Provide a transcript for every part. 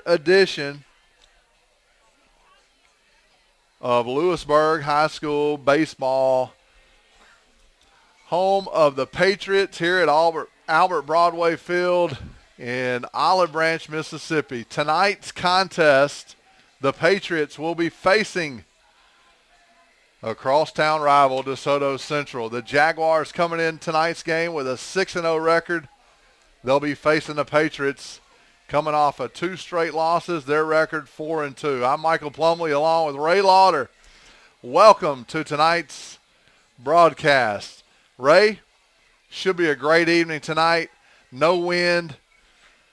Edition of Lewisburg High School baseball, home of the Patriots here at Albert Broadway Field in Olive Branch, Mississippi. Tonight's contest, the Patriots will be facing a crosstown rival, Desoto Central. The Jaguars coming in tonight's game with a 6-0 record. They'll be facing the Patriots coming off of 2 straight losses, their record 4-2. I'm Michael Plumley along with Ray Lauder. Welcome to tonight's broadcast. Ray, should be a great evening tonight. No wind,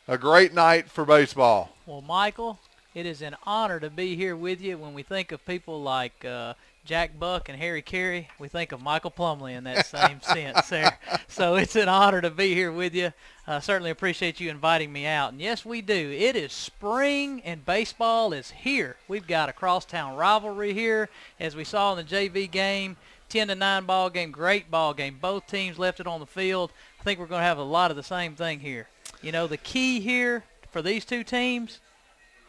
a great night for baseball. Well, Michael, it is an honor to be here with you. When we think of people like Jack Buck and Harry Carey, we think of Michael Plumley in that same sense there. So it's an honor to be here with you. Certainly appreciate you inviting me out. And yes, we do. It is spring and baseball is here. We've got a crosstown rivalry here, as we saw in the JV game. 10-9 ball game, great ball game. Both teams left it on the field. I think we're going to have a lot of the same thing here. You know, the key here for these two teams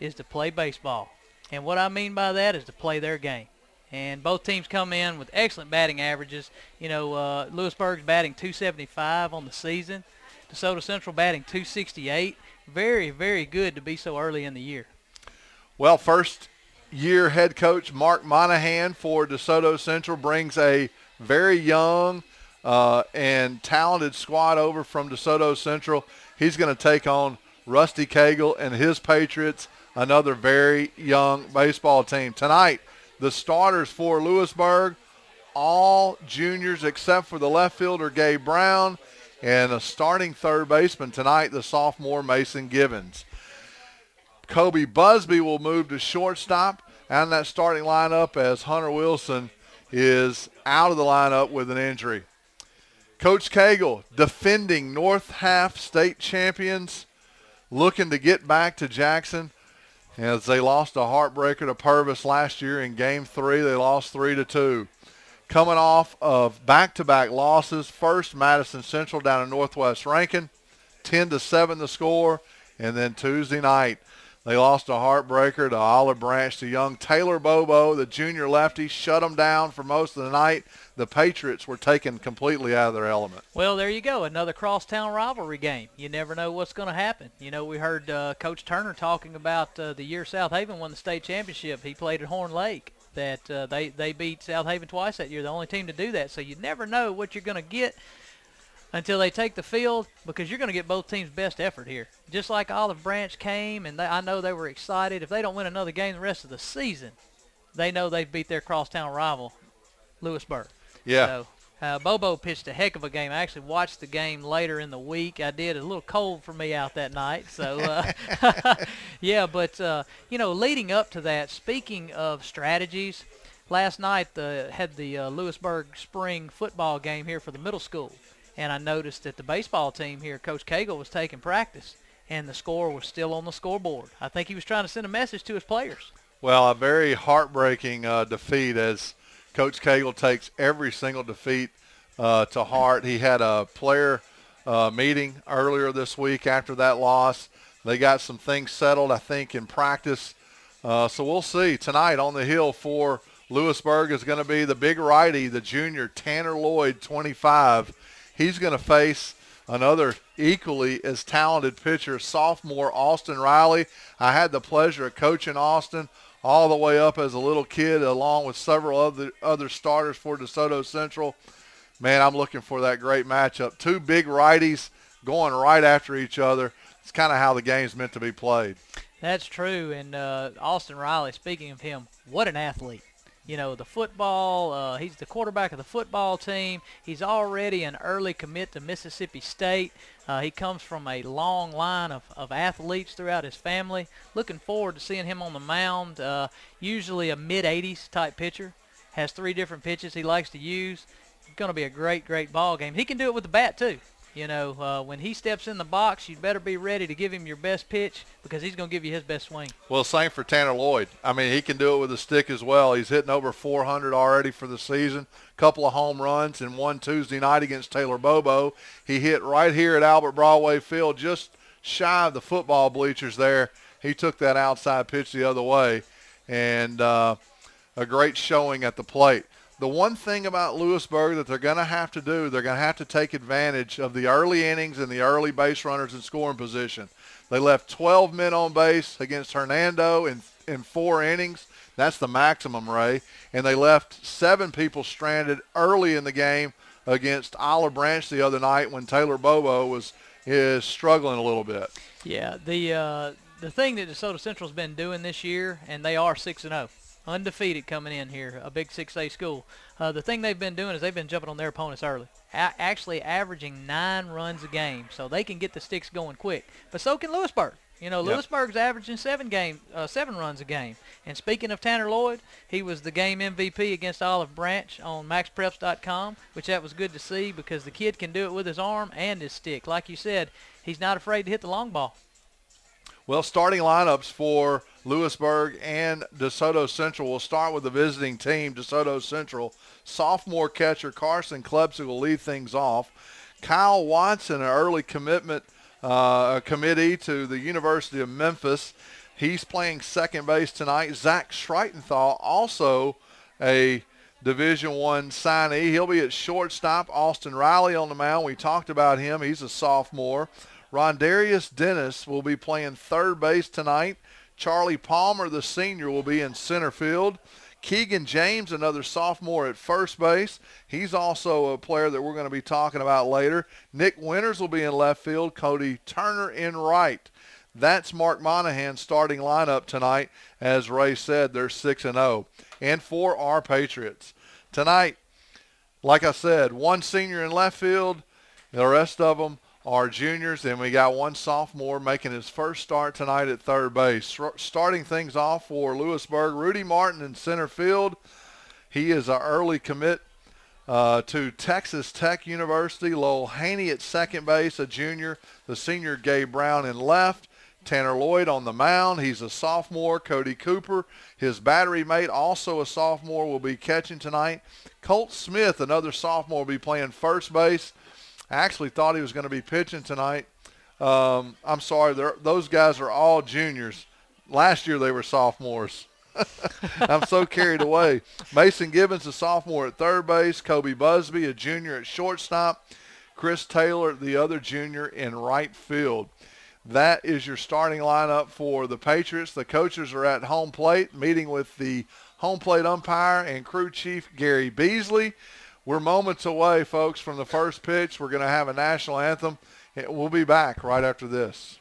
is to play baseball. And what I mean by that is to play their game. And both teams come in with excellent batting averages. You know, Lewisburg's batting .275 on the season. DeSoto Central batting .268. Very, very good to be so early in the year. Well, first-year head coach Mark Monahan for DeSoto Central brings a very young and talented squad over from DeSoto Central. He's going to take on Rusty Cagle and his Patriots, another very young baseball team. Tonight, the starters for Lewisburg, all juniors except for the left fielder Gabe Brown, and a starting third baseman tonight, the sophomore Mason Givens. Kobe Busby will move to shortstop and that starting lineup as Hunter Wilson is out of the lineup with an injury. Coach Cagle, defending North Half state champions, looking to get back to Jackson as they lost a heartbreaker to Purvis last year in Game 3. They lost 3-2. Coming off of back-to-back losses, first Madison Central down in Northwest Rankin, 10-7 the score, and then Tuesday night they lost a heartbreaker to Olive Branch. The young Taylor Bobo, the junior lefty, shut them down for most of the night. The Patriots were taken completely out of their element. Well, there you go, another crosstown rivalry game. You never know what's going to happen. You know, we heard Coach Turner talking about the year South Haven won the state championship. He played at Horn Lake. That they beat South Haven twice that year, the only team to do that. So you never know what you're going to get until they take the field, because you're going to get both teams' best effort here. Just like Olive Branch came, and I know they were excited. If they don't win another game the rest of the season, they know they've beat their crosstown rival, Lewisburg. Yeah. So Bobo pitched a heck of a game. I actually watched the game later in the week. I did. A little cold for me out that night. So, yeah, but, you know, leading up to that, speaking of strategies, last night had the Lewisburg spring football game here for the middle school. And I noticed that the baseball team here, Coach Cagle, was taking practice, and the score was still on the scoreboard. I think he was trying to send a message to his players. Well, a very heartbreaking defeat, as Coach Cagle takes every single defeat to heart. He had a player meeting earlier this week after that loss. They got some things settled, I think, in practice. So we'll see. Tonight on the hill for Lewisburg is going to be the big righty, the junior Tanner Lloyd, 25. He's going to face another equally as talented pitcher, sophomore Austin Riley. I had the pleasure of coaching Austin all the way up as a little kid, along with several other starters for DeSoto Central. Man, I'm looking for that great matchup. Two big righties going right after each other. It's kind of how the game's meant to be played. That's true. And Austin Riley, speaking of him, what an athlete. You know, the football, he's the quarterback of the football team. He's already an early commit to Mississippi State. He comes from a long line of athletes throughout his family. Looking forward to seeing him on the mound. Usually a mid-80s type pitcher. Has 3 different pitches he likes to use. It's going to be a great, great ball game. He can do it with the bat, too. You know, when he steps in the box, you better be ready to give him your best pitch, because he's going to give you his best swing. Well, same for Tanner Lloyd. I mean, he can do it with a stick as well. He's hitting over 400 already for the season. Couple of home runs and one Tuesday night against Taylor Bobo. He hit right here at Albert Broadway Field, just shy of the football bleachers there. he took that outside pitch the other way, and a great showing at the plate. The one thing about Lewisburg that they're going to have to do, they're going to have to take advantage of the early innings and the early base runners in scoring position. They left 12 men on base against Hernando in 4 innings. That's the maximum, Ray. And they left 7 people stranded early in the game against Olive Branch the other night when Taylor Bobo is struggling a little bit. Yeah, the thing that DeSoto Central's been doing this year, and they are 6-0. Undefeated coming in here, a big 6A school. The thing they've been doing is they've been jumping on their opponents early, actually averaging 9 runs a game, so they can get the sticks going quick. But so can Lewisburg. You know, Lewisburg's averaging 7 runs a game. And speaking of Tanner Lloyd, he was the game MVP against Olive Branch on MaxPreps.com, which that was good to see because the kid can do it with his arm and his stick. Like you said, he's not afraid to hit the long ball. Well, starting lineups for Lewisburg and DeSoto Central. We'll start with the visiting team, DeSoto Central. Sophomore catcher Carson Klebsick will lead things off. Kyle Watson, an early committee to the University of Memphis. He's playing second base tonight. Zach Schreitenthal, also a Division I signee. He'll be at shortstop. Austin Riley on the mound. We talked about him. He's a sophomore. Rondarius Dennis will be playing third base tonight. Charlie Palmer, the senior, will be in center field. Keegan James, another sophomore at first base. He's also a player that we're going to be talking about later. Nick Winters will be in left field. Cody Turner in right. That's Mark Monahan's starting lineup tonight. As Ray said, they're 6-0. And for our Patriots. Tonight, like I said, 1 senior in left field. The rest of them are juniors, and we got 1 sophomore making his first start tonight at third base. Starting things off for Lewisburg, Rudy Martin in center field. He is an early commit to Texas Tech University. Lowell Haney at second base, a junior. The senior Gabe Brown in left. Tanner Lloyd on the mound. He's a sophomore. Cody Cooper, his battery mate, also a sophomore, will be catching tonight. Colt Smith, another sophomore, will be playing first base. I actually thought he was going to be pitching tonight. I'm sorry, those guys are all juniors. Last year they were sophomores. I'm so carried away. Mason Gibbons, a sophomore at third base. Kobe Busby, a junior at shortstop. Chris Taylor, the other junior, in right field. That is your starting lineup for the Patriots. The coaches are at home plate, meeting with the home plate umpire and crew chief, Gary Beasley. We're moments away, folks, from the first pitch. We're going to have a national anthem. We'll be back right after this.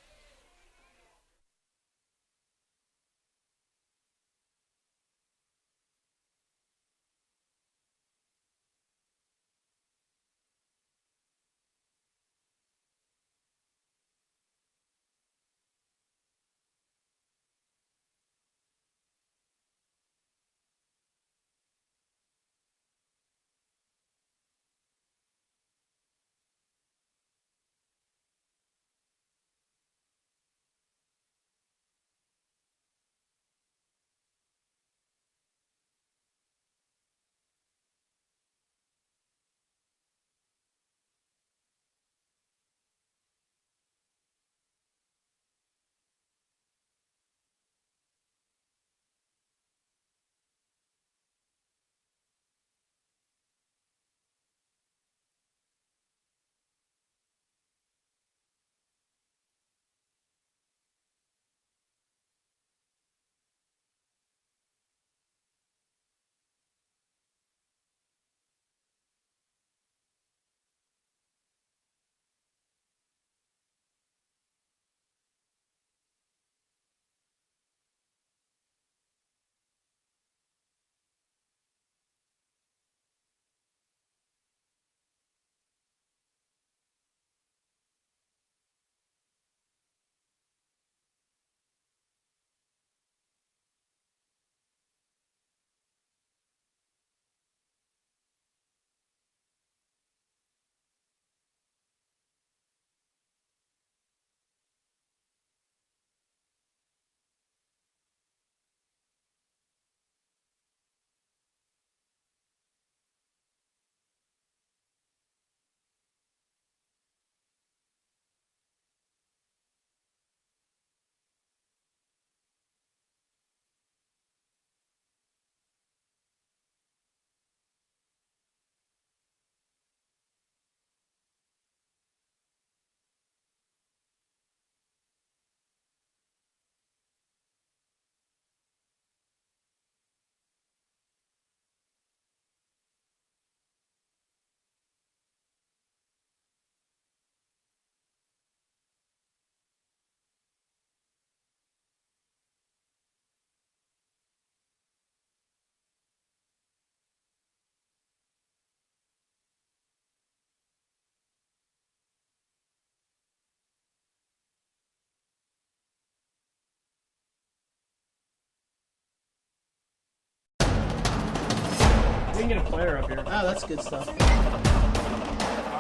can get a player up here. Oh, that's good stuff. All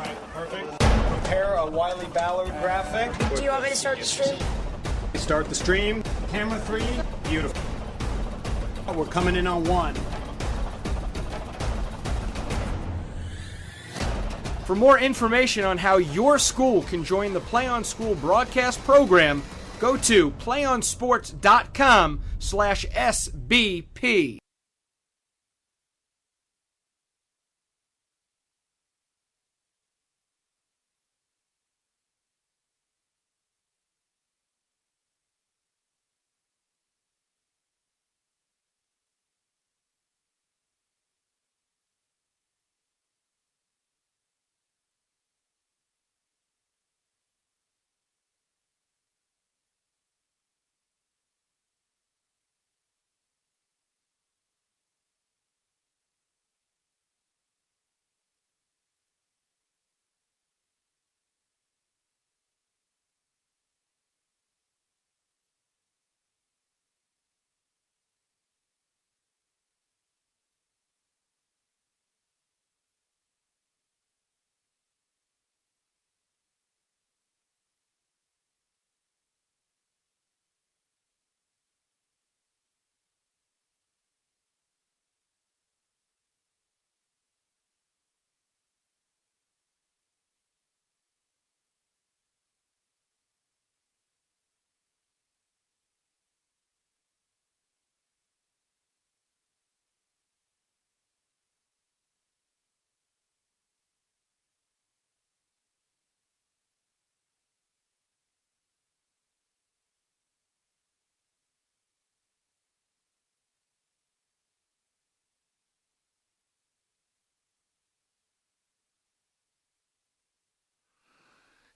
right, perfect. Prepare a Wiley Ballard graphic. Do you want me to start the stream? Start the stream. Camera 3. Beautiful. We're coming in on 1. For more information on how your school can join the Play on School broadcast program, go to playonsports.com/SBP.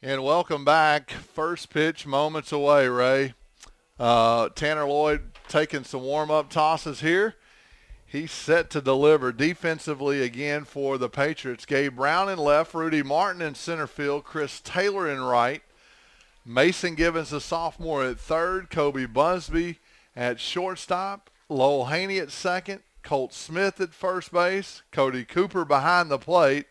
And welcome back. First pitch moments away, Ray. Tanner Lloyd taking some warm-up tosses here. He's set to deliver defensively again for the Patriots. Gabe Brown in left, Rudy Martin in center field, Chris Taylor in right, Mason Givens, the sophomore, at third, Kobe Busby at shortstop, Lowell Haney at second, Colt Smith at first base, Cody Cooper behind the plate,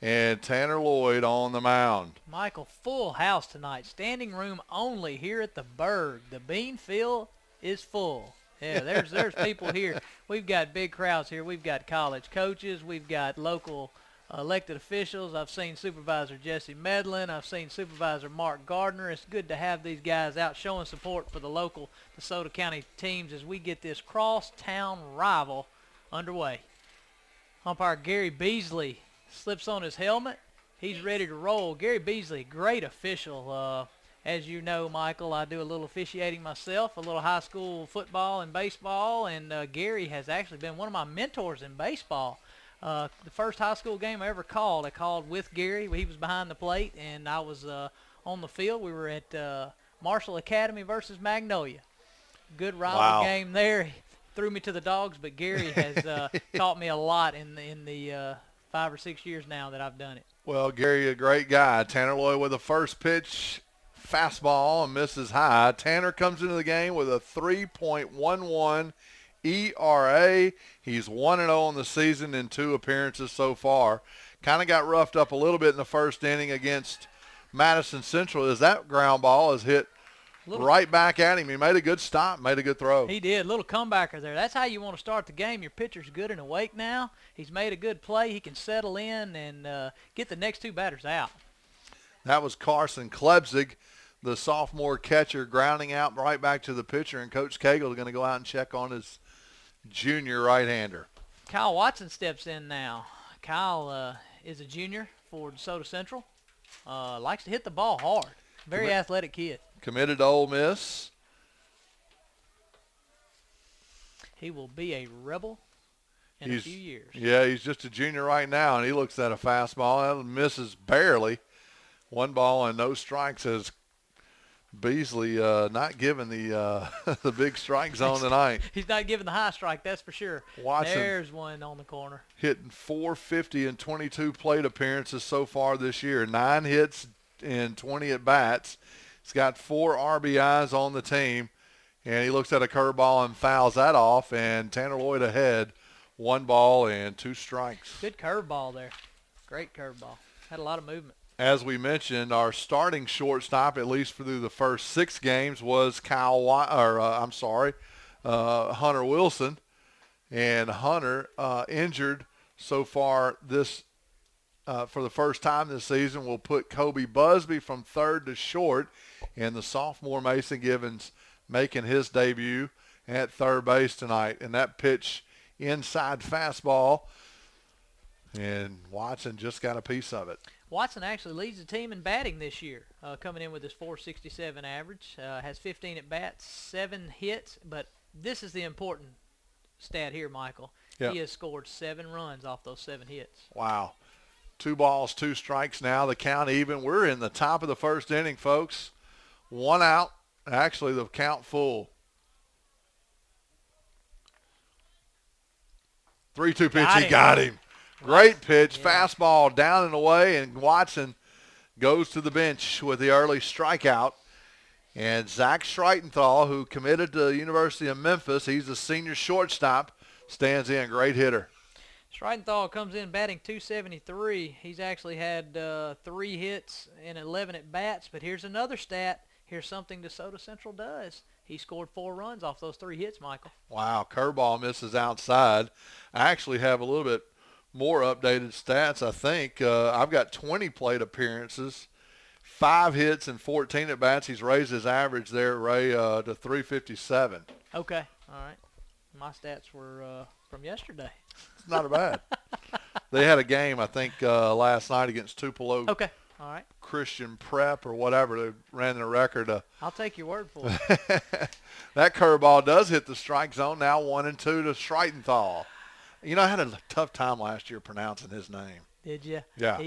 and Tanner Lloyd on the mound. Michael, full house tonight. Standing room only here at the Berg. The bean field is full. Yeah, there's people here. We've got big crowds here. We've got college coaches. We've got local elected officials. I've seen Supervisor Jesse Medlin. I've seen Supervisor Mark Gardner. It's good to have these guys out showing support for the local DeSoto County teams as we get this cross-town rival underway. Umpire Gary Beasley slips on his helmet. He's ready to roll. Gary Beasley, great official. As you know, Michael, I do a little officiating myself, a little high school football and baseball, and Gary has actually been one of my mentors in baseball. The first high school game I ever called, I called with Gary. He was behind the plate, and I was on the field. We were at Marshall Academy versus Magnolia. Good rival game there. He threw me to the dogs, but Gary has taught me a lot in the 5 or 6 years now that I've done it. Well, Gary, a great guy. Tanner Lloyd with a first pitch fastball and misses high. Tanner comes into the game with a 3.11 ERA. He's 1-0 on the season in 2 appearances so far. Kind of got roughed up a little bit in the first inning against Madison Central as that ground ball is hit right back at him. He made a good stop, made a good throw. He did. Little comebacker there. That's how you want to start the game. Your pitcher's good and awake now. He's made a good play. He can settle in and get the next 2 batters out. That was Carson Klebzig, the sophomore catcher, grounding out right back to the pitcher, and Coach Cagle is going to go out and check on his junior right-hander. Kyle Watson steps in now. Kyle is a junior for DeSoto Central. Likes to hit the ball hard. Very athletic kid. Committed to Ole Miss. He will be a Rebel in a few years. Yeah, he's just a junior right now, and he looks at a fastball. That misses barely. 1 ball and no strikes as Beasley not giving the the big strike zone tonight. He's not giving the high strike, that's for sure. Watson, there's one on the corner. Hitting .450 in 22 plate appearances so far this year. 9 hits in 20 at-bats. He's got 4 RBIs on the team, and he looks at a curveball and fouls that off, and Tanner Lloyd ahead 1 ball and 2 strikes. Good curveball there. Great curveball. Had a lot of movement. As we mentioned, our starting shortstop, at least through the first 6 games, was Hunter Wilson. And Hunter injured so far this for the first time this season. Will put Kobe Busby from third to short, and the sophomore Mason Givens making his debut at third base tonight. And that pitch inside fastball, and Watson just got a piece of it. Watson actually leads the team in batting this year, coming in with his .467 average. Has 15 at-bats, 7 hits, but this is the important stat here, Michael. Yep. He has scored 7 runs off those 7 hits. Wow. 2 balls, 2 strikes now. The count even. We're in the top of the first inning, folks. 1 out. Actually, the count full. 3-2 pitch. He got him. Great pitch. Yeah. Fastball down and away, and Watson goes to the bench with the early strikeout. And Zach Schreitenthal, who committed to the University of Memphis, he's a senior shortstop, stands in. Great hitter. Schreitenthal comes in batting .273. He's actually had 3 hits and 11 at-bats, but here's another stat. Here's something DeSoto Central does. He scored 4 runs off those 3 hits, Michael. Wow, curveball misses outside. I actually have a little bit more updated stats, I think. I've got 20 plate appearances, 5 hits and 14 at-bats. He's raised his average there, Ray, to .357. Okay, all right. My stats were from yesterday. It's not bad. They had a game, I think, last night against Tupelo. Okay, all right. Christian Prep or whatever. They ran their record. I'll take your word for it. That curveball does hit the strike zone. Now 1-2 to Schreitenthal. You know, I had a tough time last year pronouncing his name. Did you? Yeah.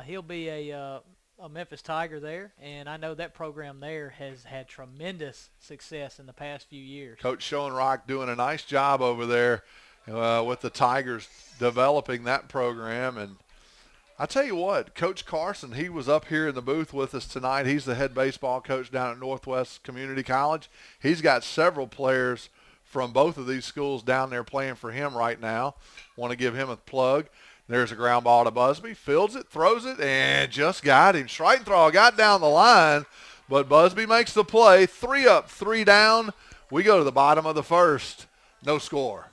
He'll be a Memphis Tiger there, and I know that program there has had tremendous success in the past few years. Coach Schoenrock doing a nice job over there with the Tigers developing that program. And I tell you what, Coach Carson, he was up here in the booth with us tonight. He's the head baseball coach down at Northwest Community College. He's got several players from both of these schools down there playing for him right now. Want to give him a plug. There's a ground ball to Busby. Fields it, throws it, and just got him. Schreitenthal got down the line, but Busby makes the play. 3 up, 3 down. We go to the bottom of the first. No score.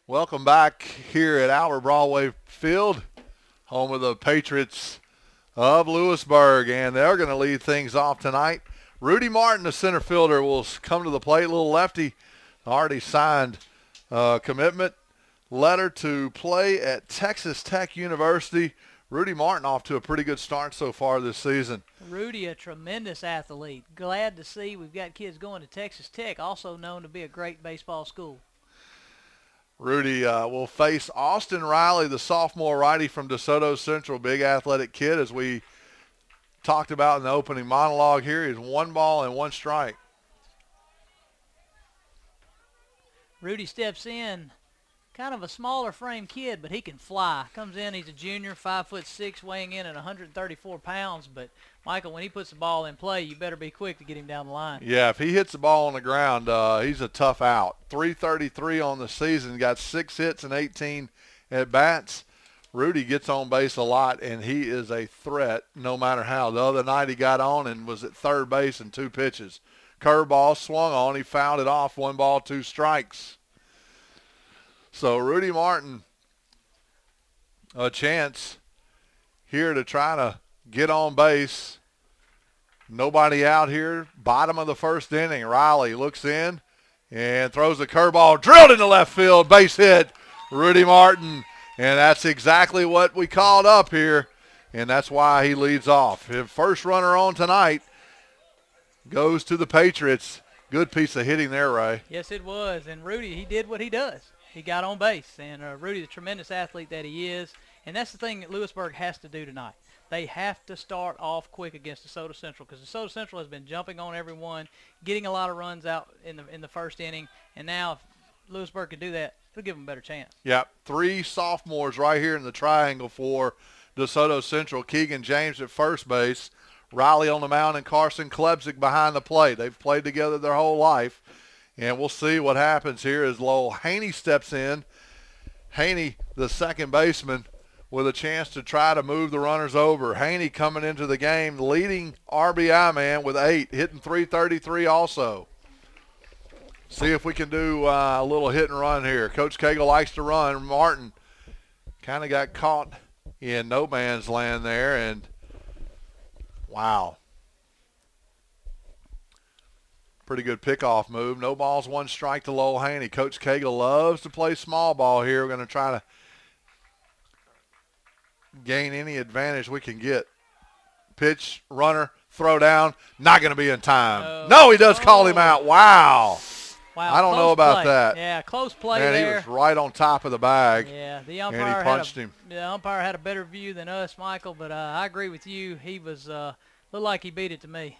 Welcome back here at Albert Broadway Field, home of the Patriots of Lewisburg, and they're going to lead things off tonight. Rudy Martin, the center fielder, will come to the plate. Little lefty, already signed commitment. letter to play at Texas Tech University. Rudy Martin off to a pretty good start so far this season. Rudy, a tremendous athlete. Glad to see we've got kids going to Texas Tech, also known to be a great baseball school. Rudy will face Austin Riley, the sophomore righty from DeSoto Central, big athletic kid, as we talked about in the opening monologue here. He's 1 ball and 1 strike. Rudy steps in, kind of a smaller frame kid, but he can fly. Comes in, he's a junior, 5'6", weighing in at 134 pounds. But, Michael, when he puts the ball in play, you better be quick to get him down the line. Yeah, if he hits the ball on the ground, he's a tough out. 333 on the season, got 6 hits and 18 at-bats. Rudy gets on base a lot, and he is a threat no matter how. The other night he got on and was at third base in 2 pitches. Curveball swung on. He fouled it off. 1 ball, 2 strikes. So Rudy Martin, a chance here to try to get on base. Nobody out here. Bottom of the first inning. Riley looks in and throws a curveball. Drilled into left field. Base hit. Rudy Martin. And that's exactly what we called up here. And that's why he leads off. His first runner on tonight goes to the Patriots. Good piece of hitting there, Ray. Yes, it was. And Rudy, he did what he does. He got on base. And Rudy, the tremendous athlete that he is. And that's the thing that Lewisburg has to do tonight. They have to start off quick against DeSoto Central, because DeSoto Central has been jumping on everyone, getting a lot of runs out in the first inning. And now if Lewisburg could do that, it'll give them a better chance. Yep, 3 sophomores right here in the triangle for DeSoto Central. Keegan James at first base, Riley on the mound, and Carson Klebsick behind the plate. They've played together their whole life, and we'll see what happens here as Lowell Haney steps in. Haney, the second baseman, with a chance to try to move the runners over. Haney coming into the game, leading RBI man with 8, hitting .333 also. See if we can do a little hit and run here. Coach Cagle likes to run. Martin kind of got caught in no man's land there, and wow. Pretty good pickoff move. No balls, 1 strike to Lowell Haney. Coach Cagle loves to play small ball here. We're going to try to gain any advantage we can get. Pitch, runner, throw down. Not going to be in time. No, he does call him out. Wow. Wow, I don't know about that. Yeah, close play Man, there. he was right on top of the bag. Yeah, the and umpire he punched him. The umpire had a better view than us, Michael, but I agree with you. He was looked like he beat it to me.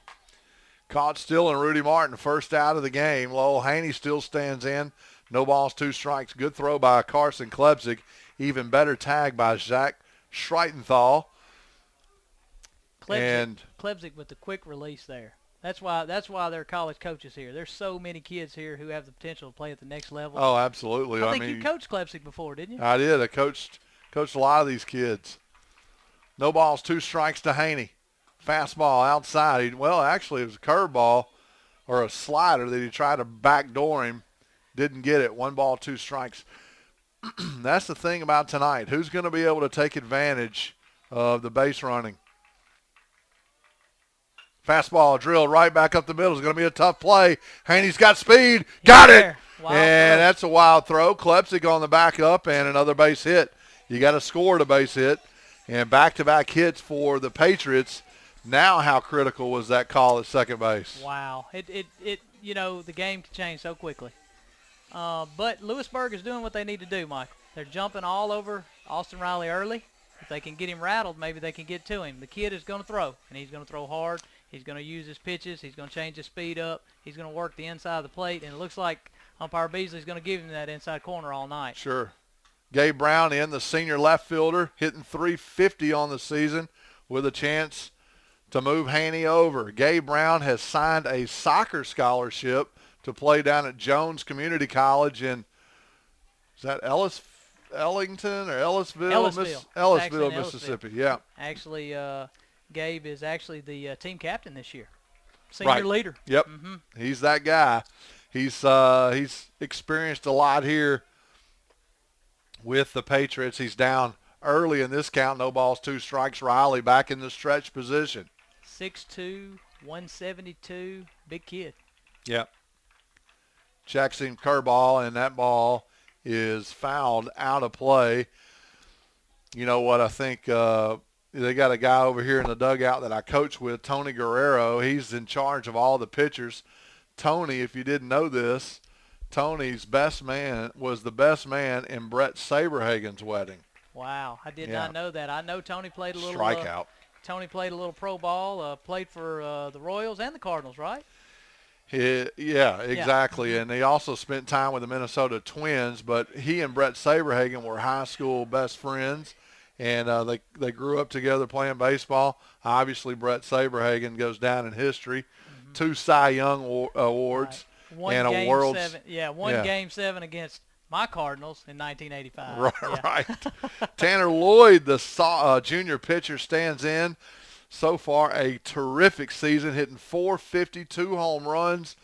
Caught still in Rudy Martin, first out of the game. Lowell Haney still stands in. No balls, 2 strikes. Good throw by Carson Klebsick. Even better tag by Zach Schreitenthal. Klebsick with the quick release there. That's why they're college coaches here. There's so many kids here who have the potential to play at the next level. Oh, absolutely. I think you coached Klebsick before, didn't you? I did. I coached a lot of these kids. No balls, 2 strikes to Haney. Fastball outside. Actually, it was a curveball or a slider that he tried to backdoor him. Didn't get it. 1 ball, 2 strikes. That's the thing about tonight. Who's going to be able to take advantage of the base running? Fastball drilled right back up the middle. It's going to be a tough play. Haney's got speed. Got it. And that's a wild throw. Klebsick on the back up and another base hit. You got to score the base hit. And back-to-back hits for the Patriots. Now how critical was that call at second base? Wow. The game can change so quickly. But Lewisburg is doing what they need to do, Michael. They're jumping all over Austin Riley early. If they can get him rattled, maybe they can get to him. The kid is going to throw, and he's going to throw hard. He's going to use his pitches. He's going to change his speed up. He's going to work the inside of the plate, and it looks like umpire Beasley's going to give him that inside corner all night. Sure. Gabe Brown in, the senior left fielder, hitting .350 on the season with a chance to move Haney over. Gabe Brown has signed a soccer scholarship to play down at Jones Community College in, is that Ellington or Ellisville? Ellisville, Mississippi. Yeah. Actually, Gabe is actually the team captain this year. Senior leader. Yep. Mm-hmm. He's that guy. He's experienced a lot here with the Patriots. He's down early in this count. No balls, 2 strikes. Riley back in the stretch position. 6'2", 172, big kid. Yep. Checks him curveball, and that ball is fouled out of play. You know what, I think they got a guy over here in the dugout that I coach with, Tony Guerrero. He's in charge of all the pitchers. Tony, if you didn't know this, Tony's best man was the best man in Brett Saberhagen's wedding. Wow, I did not know that. I know Tony played a little strikeout. Tony played a little pro ball, played for the Royals and the Cardinals, right? Yeah, exactly. Yeah. And he also spent time with the Minnesota Twins, but he and Brett Saberhagen were high school best friends, and they grew up together playing baseball. Obviously, Brett Saberhagen goes down in history. 2 Cy Young awards and a World Game 7 against my Cardinals in 1985. Right. Tanner Lloyd, the junior pitcher, stands in. So far, a terrific season, hitting 452 home runs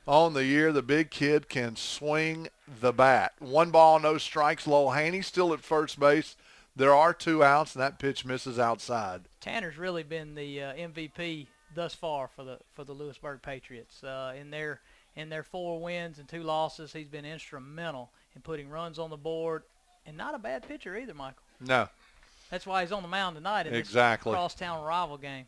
on the year. The big kid can swing the bat. 1 ball, no strikes. Lowell Haney still at first base. There are 2 outs, and that pitch misses outside. Tanner's really been the MVP thus far for the Lewisburg Patriots. In their 4 wins and 2 losses, he's been instrumental in putting runs on the board, and not a bad pitcher either, Michael. No. That's why he's on the mound tonight in this crosstown rival game.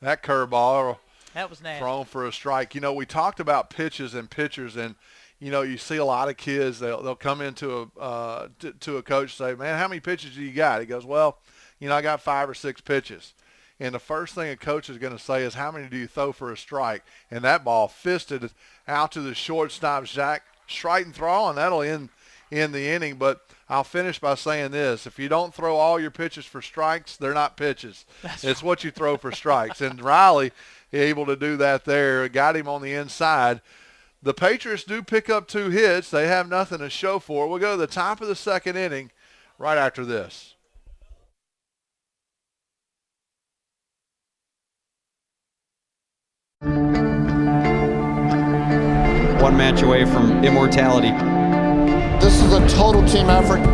That curveball, that was nasty, thrown for a strike. You know, we talked about pitches and pitchers, and you know, you see a lot of kids. They'll come into to a coach and say, "Man, how many pitches do you got?" He goes, "Well, you know, I got 5 or 6 pitches." And the first thing a coach is going to say is, "How many do you throw for a strike?" And that ball fisted out to the shortstop, Zach, strike and throw, and that'll end the inning. But I'll finish by saying this. If you don't throw all your pitches for strikes, they're not pitches. It's what you throw for strikes. And Riley able to do that there. Got him on the inside. The Patriots do pick up 2 hits. They have nothing to show for it. We'll go to the top of the 2nd inning right after this. One match away from immortality. This is a total team effort. We're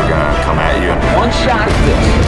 gonna come at you. One shot at this.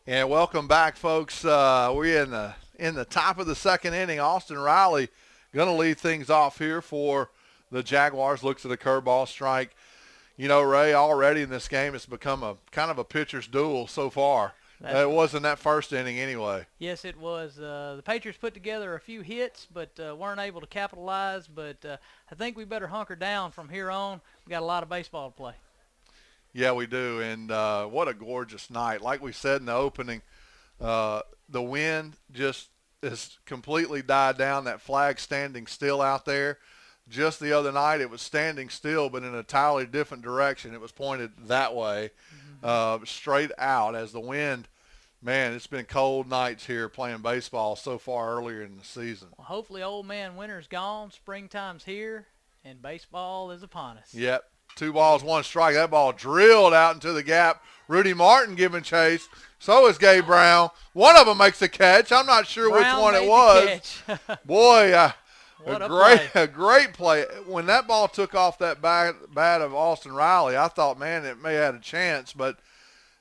And welcome back, folks. We're in the top of the 2nd inning. Austin Riley going to lead things off here for the Jaguars. Looks at a curveball strike. You know, Ray, already in this game, it's become a kind of a pitcher's duel so far. It wasn't that 1st inning anyway. Yes, it was. The Patriots put together a few hits, but weren't able to capitalize. But I think we better hunker down from here on. We got a lot of baseball to play. Yeah, we do, and what a gorgeous night. Like we said in the opening, the wind just has completely died down. That flag standing still out there. Just the other night it was standing still, but in a entirely different direction. It was pointed that way, straight out as the wind. Man, it's been cold nights here playing baseball so far earlier in the season. Well, hopefully old man winter's gone, springtime's here, and baseball is upon us. Yep. 2 balls, 1 strike. That ball drilled out into the gap. Rudy Martin giving chase. So is Gabe Brown. One of them makes a catch. I'm not sure which one it was. Boy, a great play. When that ball took off that bat of Austin Riley, I thought, man, it may have had a chance. But,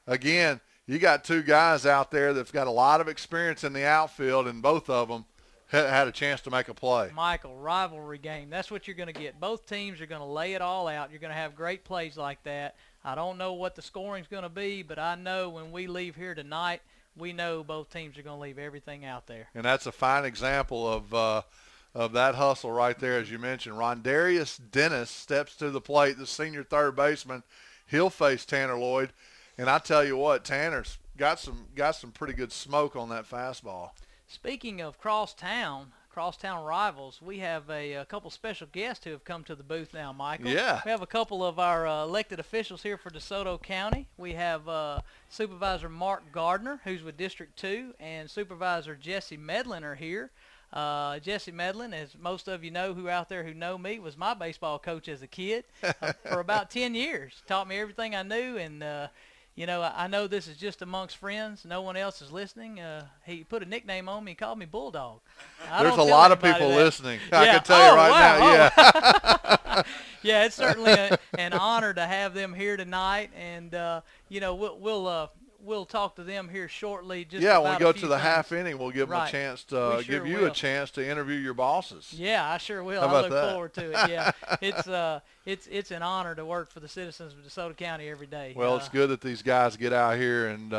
again, you got 2 guys out there that's got a lot of experience in the outfield, and both of them had a chance to make a play. Michael, rivalry game. That's what you're going to get. Both teams are going to lay it all out. You're going to have great plays like that. I don't know what the scoring's going to be, but I know when we leave here tonight, we know both teams are going to leave everything out there. And that's a fine example of that hustle right there, as you mentioned. Rondarius Dennis steps to the plate, the senior 3rd baseman. he'll face Tanner Lloyd. And I tell you what, Tanner's got some pretty good smoke on that fastball. Speaking of crosstown rivals, we have a couple special guests who have come to the booth now, Michael. Yeah. We have a couple of our elected officials here for DeSoto County. We have Supervisor Mark Gardner, who's with District 2, and Supervisor Jesse Medlin are here. Jesse Medlin, as most of you know who out there who know me, was my baseball coach as a kid for about 10 years. Taught me everything I knew, and I know this is just amongst friends. No one else is listening. He put a nickname on me. He called me Bulldog. There's a lot of people listening. Yeah. I can tell you right now. Yeah. Yeah, it's certainly an honor to have them here tonight, and we'll talk to them here shortly. Just when about we go a to few the things. half inning, we'll give them a chance to give you a chance to interview your bosses. Yeah, I sure will. How I about look that? forward to it. Yeah, it's an honor to work for the citizens of DeSoto County every day. Well, it's good that these guys get out here and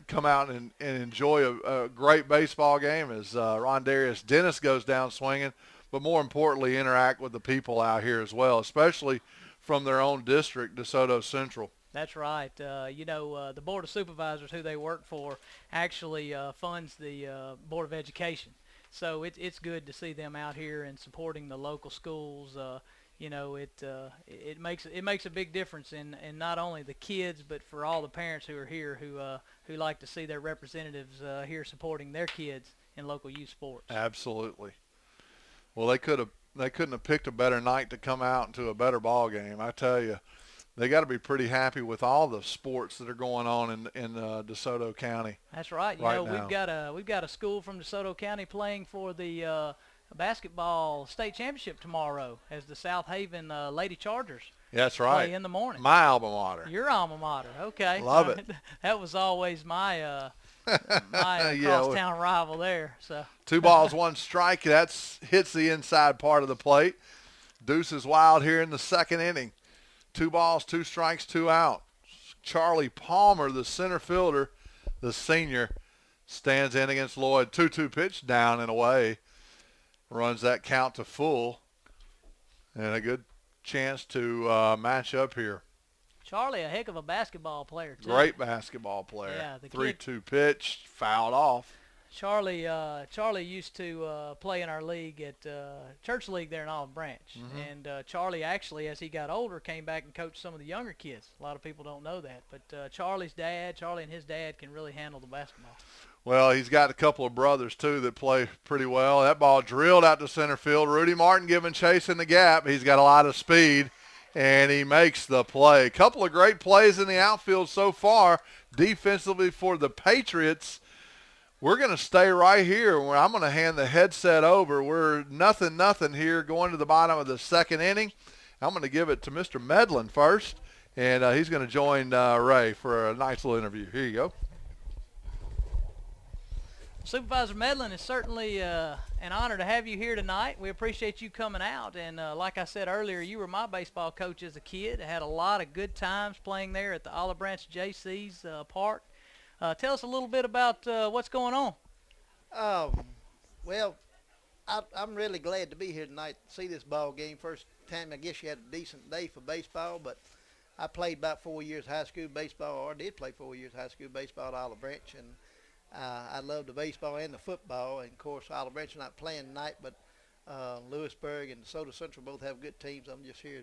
come out and enjoy a great baseball game as Rondarius Dennis goes down swinging, but more importantly, interact with the people out here as well, especially from their own district, DeSoto Central. That's right. The Board of Supervisors, who they work for, actually funds the Board of Education. So it's good to see them out here and supporting the local schools. It makes a big difference in not only the kids, but for all the parents who are here who like to see their representatives here supporting their kids in local youth sports. Absolutely. Well, they couldn't have picked a better night to come out into a better ball game. I tell you. They got to be pretty happy with all the sports that are going on in DeSoto County. That's right. Now. We've got a school from DeSoto County playing for the basketball state championship tomorrow as the South Haven Lady Chargers. That's right. Play in the morning. My alma mater. Your alma mater. Okay. Love it. That was always my crosstown rival there. So 2 balls, 1 strike. That's hits the inside part of the plate. Deuce is wild here in the second inning. 2 balls, 2 strikes, 2 out. Charlie Palmer, the center fielder, the senior, stands in against Lloyd. 2-2 pitch down and away. Runs that count to full. And a good chance to match up here. Charlie, a heck of a basketball player, too. Great basketball player. Yeah, the 3-2 pitch, fouled off. Charlie used to play in our league at Church League there in Olive Branch. Mm-hmm. And Charlie actually, as he got older, came back and coached some of the younger kids. A lot of people don't know that. But Charlie and his dad can really handle the basketball. Well, he's got a couple of brothers, too, that play pretty well. That ball drilled out to center field. Rudy Martin giving chase in the gap. He's got a lot of speed, and he makes the play. A couple of great plays in the outfield so far defensively for the Patriots. We're going to stay right here. I'm going to hand the headset over. We're nothing here going to the bottom of the second inning. I'm going to give it to Mr. Medlin first, and he's going to join Ray for a nice little interview. Here you go. Supervisor Medlin, it's certainly an honor to have you here tonight. We appreciate you coming out. And like I said earlier, you were my baseball coach as a kid. I had a lot of good times playing there at the Olive Branch JC's park. Tell us a little bit about what's going on. Well, I'm really glad to be here tonight to see this ball game. First time I guess you had a decent day for baseball, but I played about 4 years high school baseball, or did play 4 years high school baseball at Olive Branch, and I love the baseball and the football. And, of course, Olive Branch is not playing tonight, but Lewisburg and DeSoto Central both have good teams. I'm just here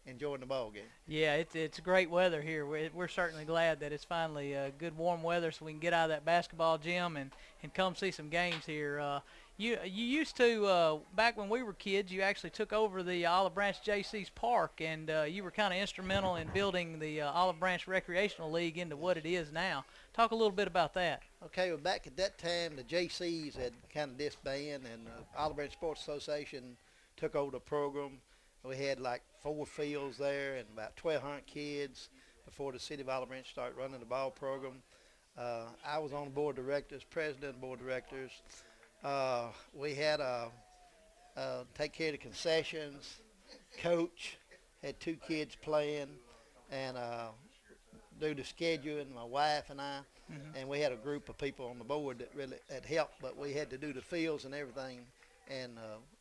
enjoying the ball game. Yeah, it's great weather here. We're certainly glad that it's finally good warm weather so we can get out of that basketball gym and come see some games here. You used to, back when we were kids, you actually took over the Olive Branch JC's park, and you were kind of instrumental in building the Olive Branch Recreational League into what it is now. Talk a little bit about that. Okay, well, back at that time, the JCs had kind of disbanded, and Olive Branch Sports Association took over the program. We had like 4 fields there and about 1,200 kids before the city of Olive Branch started running the ball program. I was on the board of directors, president of the board of directors. We had take care of the concessions, coach, had 2 kids playing, and do the scheduling, my wife and I. Mm-hmm. And we had a group of people on the board that really had helped, but we had to do the fields and everything, and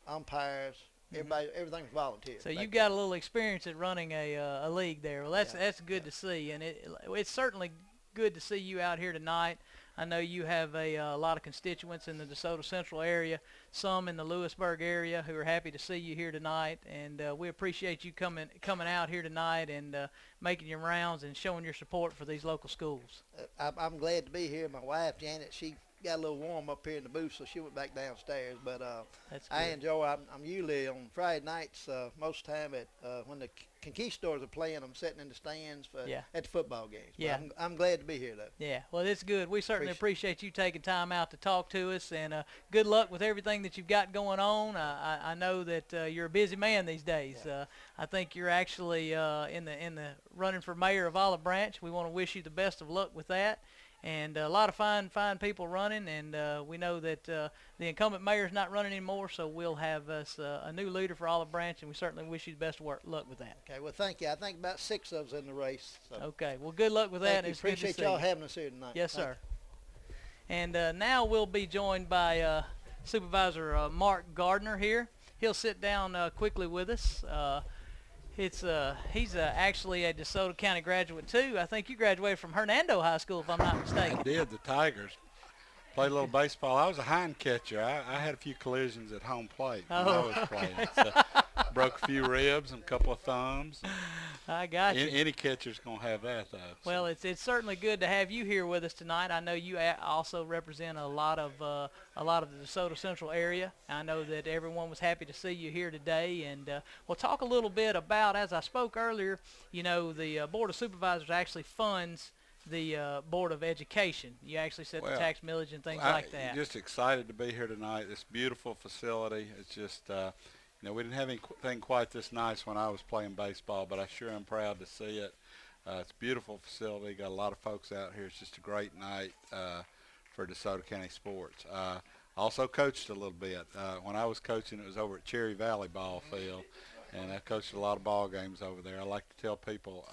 umpires, everything's volunteer. So you've got a little experience at running a league there. Well, that's good to see, and it's certainly good to see you out here tonight. I know you have a lot of constituents in the DeSoto Central area, some in the Lewisburg area who are happy to see you here tonight, and we appreciate you coming out here tonight and making your rounds and showing your support for these local schools. I'm glad to be here. My wife, Janet, she got a little warm up here in the booth, so she went back downstairs. But I enjoy. I'm usually on Friday nights most time at when the Conquistadors are playing. I'm sitting in the stands at the football games. Yeah, but I'm glad to be here though. Yeah, well, it's good. We certainly appreciate you taking time out to talk to us, and good luck with everything that you've got going on. I know that you're a busy man these days. Yeah. I think you're actually in the running for mayor of Olive Branch. We want to wish you the best of luck with that. And a lot of fine people running, and we know that the incumbent mayor's not running anymore, so we'll have us a new leader for Olive Branch, and we certainly wish you the best of luck with that. Okay, well, thank you. I think about 6 of us in the race. So. Okay, well, good luck with that. It's appreciate y'all having us here tonight. Yes, sir. And now we'll be joined by Supervisor Mark Gardner here. He'll sit down quickly with us. He's actually a DeSoto County graduate too. I think you graduated from Hernando High School, if I'm not mistaken. I did. The Tigers. Played a little baseball. I was a hind catcher. I had a few collisions at home plate when I was playing. So broke a few ribs and a couple of thumbs. I got you. Any catcher's gonna have that though. So. Well, it's certainly good to have you here with us tonight. I know you also represent a lot of the DeSoto Central area. I know that everyone was happy to see you here today, and we'll talk a little bit about, as I spoke earlier, the Board of Supervisors actually funds the Board of Education. You actually set the tax millage and things like that. I'm just excited to be here tonight. This beautiful facility. It's just, we didn't have anything quite this nice when I was playing baseball, but I sure am proud to see it. It's a beautiful facility. Got a lot of folks out here. It's just a great night for DeSoto County sports. Also coached a little bit. When I was coaching, it was over at Cherry Valley Ball Field, and I coached a lot of ball games over there. I like to tell people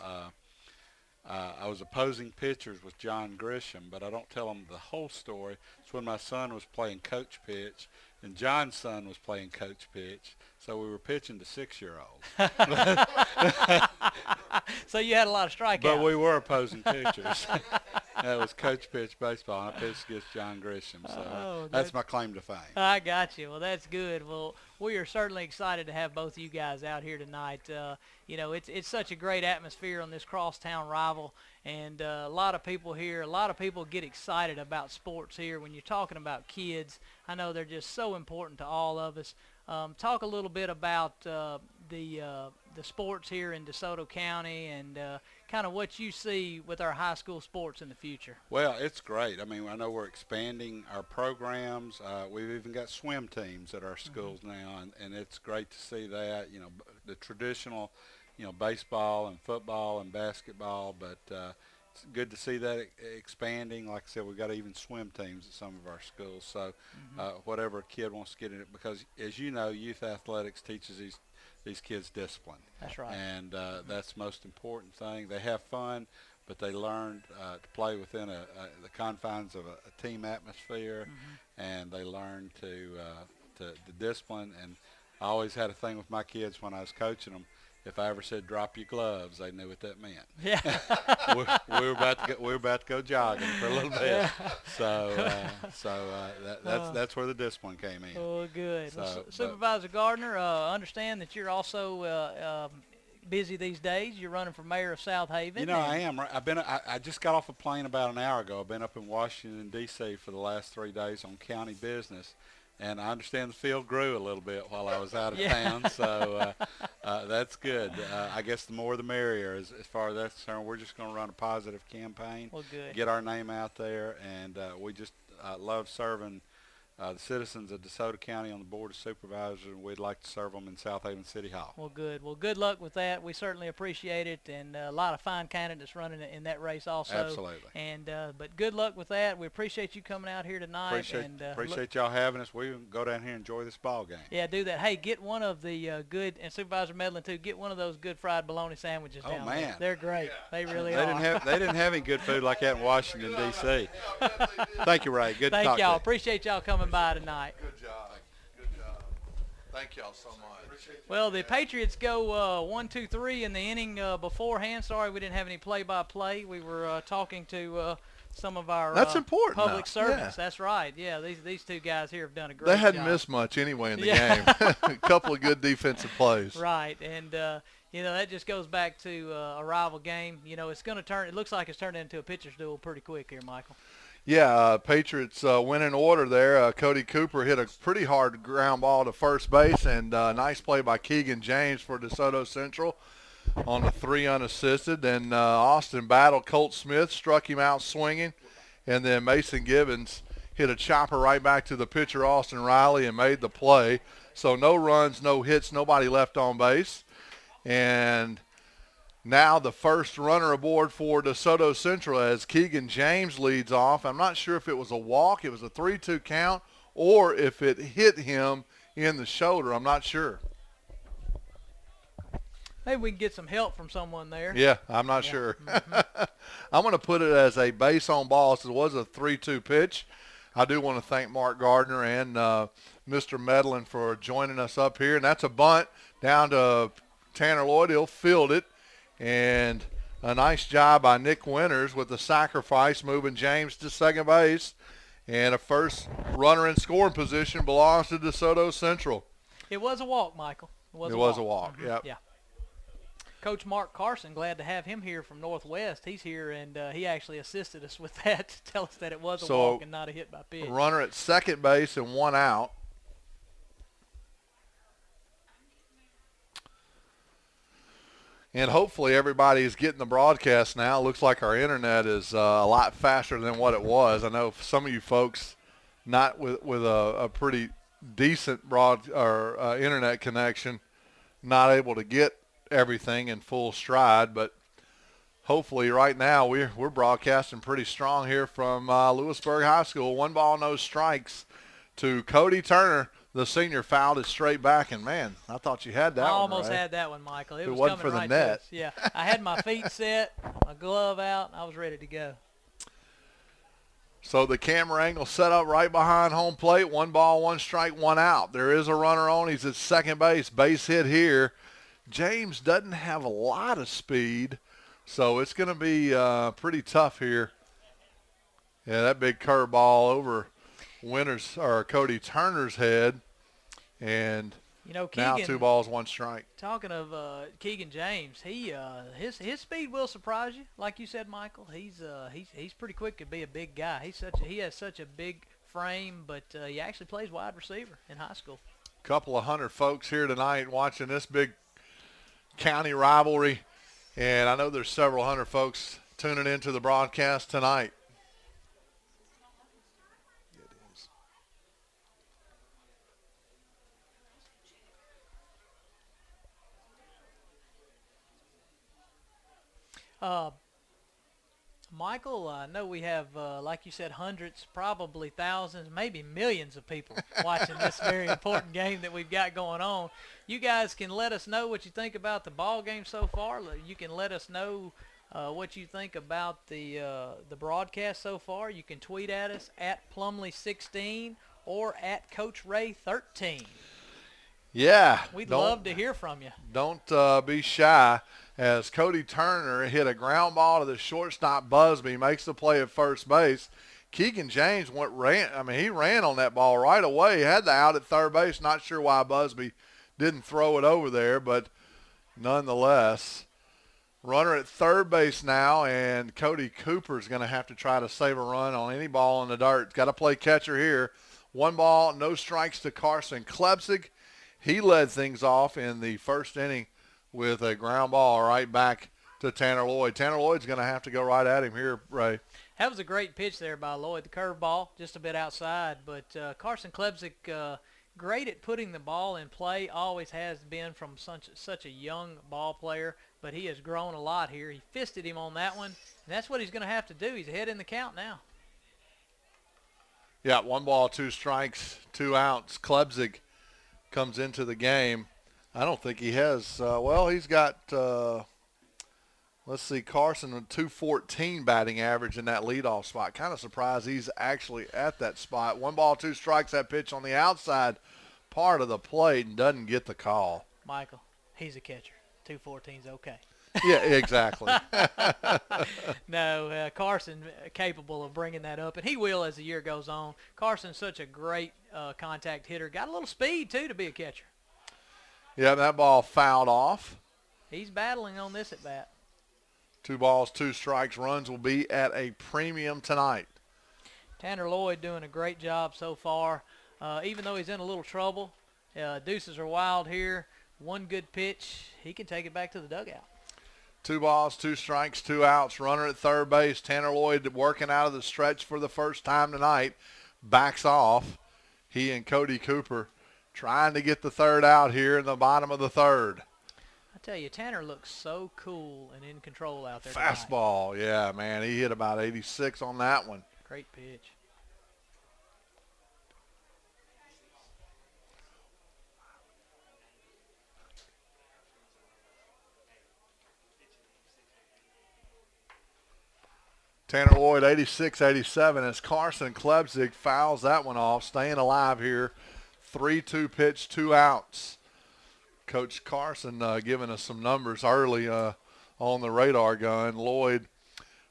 I was opposing pitchers with John Grisham, but I don't tell them the whole story. It's when my son was playing coach pitch, and John's son was playing coach pitch, so we were pitching to 6-year-olds. So you had a lot of strikeouts. But we were opposing pitchers. That was coach pitch baseball, and I pitched against John Grisham, so that's my claim to fame. I got you. Well, that's good. Well, we are certainly excited to have both of you guys out here tonight. It's such a great atmosphere on this crosstown rival, and a lot of people here, a lot of people get excited about sports here. When you're talking about kids, I know they're just so important to all of us. Talk a little bit about the sports here in DeSoto County and kind of what you see with our high school sports in the future. Well, it's great. I mean, I know we're expanding our programs. We've even got swim teams at our schools now, and it's great to see that. The traditional, baseball and football and basketball, but it's good to see that expanding. Like I said, we've got even swim teams at some of our schools. So whatever a kid wants to get in it, because as you know, youth athletics teaches these kids discipline. That's right. And that's the most important thing. They have fun, but they learn to play within the confines of a team atmosphere, and they learn to discipline. And I always had a thing with my kids when I was coaching them. If I ever said drop your gloves, they knew what that meant. Yeah. we were about to go jogging for a little bit. Yeah. That's where the discipline came in. Oh, good. So, Supervisor Gardner, understand that you're also busy these days. You're running for mayor of South Haven. I am. I just got off a plane about an hour ago. I've been up in Washington D.C. for the last 3 days on county business. And I understand the field grew a little bit while I was out of town, so that's good. I guess the more the merrier as far as that's concerned. We're just going to run a positive campaign, get our name out there, and we just love serving the citizens of DeSoto County on the Board of Supervisors, and we'd like to serve them in South Haven City Hall. Well, good. Well, good luck with that. We certainly appreciate it, and a lot of fine candidates running in that race also. Absolutely. And but good luck with that. We appreciate you coming out here tonight. Appreciate y'all having us. We can go down here and enjoy this ball game. Yeah, do that. Hey, get one of the good, and Supervisor Medlin too, get one of those good fried bologna sandwiches down there. They're great. They really are. They didn't have any good food like that in Washington, D.C. Thank you, Ray. Good to talk to you. Thank y'all. Appreciate y'all coming by tonight. Good job. Thank y'all so much. Well, the Patriots go 1, 2, 3 in the inning beforehand. Sorry we didn't have any play-by-play. We were talking to some of our That's important public now. servants. Yeah. That's right. Yeah, these two guys here have done a great They job. hadn't missed much anyway in the game. A couple of good defensive plays. Right, and that just goes back to a rival game. It's going to turn. It looks like it's turned into a pitcher's duel pretty quick here, Michael. Yeah, Patriots went in order there. Cody Cooper hit a pretty hard ground ball to first base, and nice play by Keegan James for DeSoto Central on the 3 unassisted. Then Austin battled Colt Smith, struck him out swinging, and then Mason Gibbons hit a chopper right back to the pitcher, Austin Riley, and made the play. So no runs, no hits, nobody left on base. And now the first runner aboard for DeSoto Central as Keegan James leads off. I'm not sure if it was a walk, it was a 3-2 count, or if it hit him in the shoulder. I'm not sure. Maybe we can get some help from someone there. Yeah, I'm not sure. Mm-hmm. I'm going to put it as a base on ball. So it was a 3-2 pitch. I do want to thank Mark Gardner and Mr. Medlin for joining us up here. And that's a bunt down to Tanner Lloyd. He'll field it. And a nice job by Nick Winters with the sacrifice, moving James to second base. And a first runner in scoring position belongs to DeSoto Central. It was a walk, Michael. It was a walk. Mm-hmm. Yep. Yeah. Coach Mark Carson, glad to have him here from Northwest. He's here, and he actually assisted us with that to tell us that it was a walk and not a hit by pitch. Runner at second base and 1 out. And hopefully everybody is getting the broadcast now. It looks like our internet is a lot faster than what it was. I know some of you folks not with a pretty decent internet connection, not able to get everything in full stride. But hopefully right now we're broadcasting pretty strong here from Lewisburg High School. 1 ball, no strikes to Cody Turner. The senior fouled it straight back, and, man, I thought you had that one. I almost right? had that one, Michael. It was wasn't coming for the right net. to us. Yeah, I had my feet set, my glove out, and I was ready to go. So the camera angle set up right behind home plate. 1 ball, 1 strike, 1 out. There is a runner on. He's at second base. Base hit here. James doesn't have a lot of speed, so it's going to be pretty tough here. Yeah, that big curveball over Cody Turner's head, and Keegan, now 2 balls, 1 strike. Talking of Keegan James, his speed will surprise you. Like you said, Michael, he's pretty quick to be a big guy. He has such a big frame, but he actually plays wide receiver in high school. Couple of 100 folks here tonight watching this big county rivalry, and I know there's several 100 folks tuning into the broadcast tonight. Michael, I know we have, like you said, hundreds, probably thousands, maybe millions of people watching this very important game that we've got going on. You guys can let us know what you think about the ball game so far. You can let us know what you think about the broadcast so far. You can tweet at us at Plumley16 or at Coach Ray 13. Yeah. We'd love to hear from you. Don't be shy, as Cody Turner hit a ground ball to the shortstop Busby, makes the play at first base. Keegan James he ran on that ball right away. He had the out at third base. Not sure why Busby didn't throw it over there, but nonetheless, runner at third base now, and Cody Cooper's going to have to try to save a run on any ball in the dirt. Got to play catcher here. 1 ball, no strikes to Carson Klebsig. He led things off in the first inning with a ground ball right back to Tanner Lloyd. Tanner Lloyd's going to have to go right at him here, Ray. That was a great pitch there by Lloyd. The curveball, just a bit outside. But Carson Klebsig, great at putting the ball in play, always has been from such a young ball player. But he has grown a lot here. He fisted him on that one, and that's what he's going to have to do. He's ahead in the count now. Yeah, 1 ball, 2 strikes, 2 outs. Klebsig comes into the game. I don't think he has he's got let's see, Carson with 214 batting average in that leadoff spot. Kind of surprised he's actually at that spot. 1 ball, 2 strikes. That pitch on the outside part of the plate and doesn't get the call. Michael, he's a catcher. 214's okay. Yeah, exactly. No, Carson capable of bringing that up, and he will as the year goes on. Carson's such a great contact hitter. Got a little speed, too, to be a catcher. Yeah, that ball fouled off. He's battling on this at bat. 2 balls, 2 strikes. Runs will be at a premium tonight. Tanner Lloyd doing a great job so far. Even though he's in a little trouble, deuces are wild here. One good pitch, he can take it back to the dugout. 2 balls, 2 strikes, 2 outs. Runner at third base. Tanner Lloyd working out of the stretch for the first time tonight. Backs off. He and Cody Cooper trying to get the third out here in the bottom of the third. I tell you, Tanner looks so cool and in control out there. Fastball, yeah, man. He hit about 86 on that one. Great pitch. Tanner Lloyd, 86-87, as Carson Klebsig fouls that one off, staying alive here. 3-2 pitch, 2 outs. Coach Carson giving us some numbers early on the radar gun. Lloyd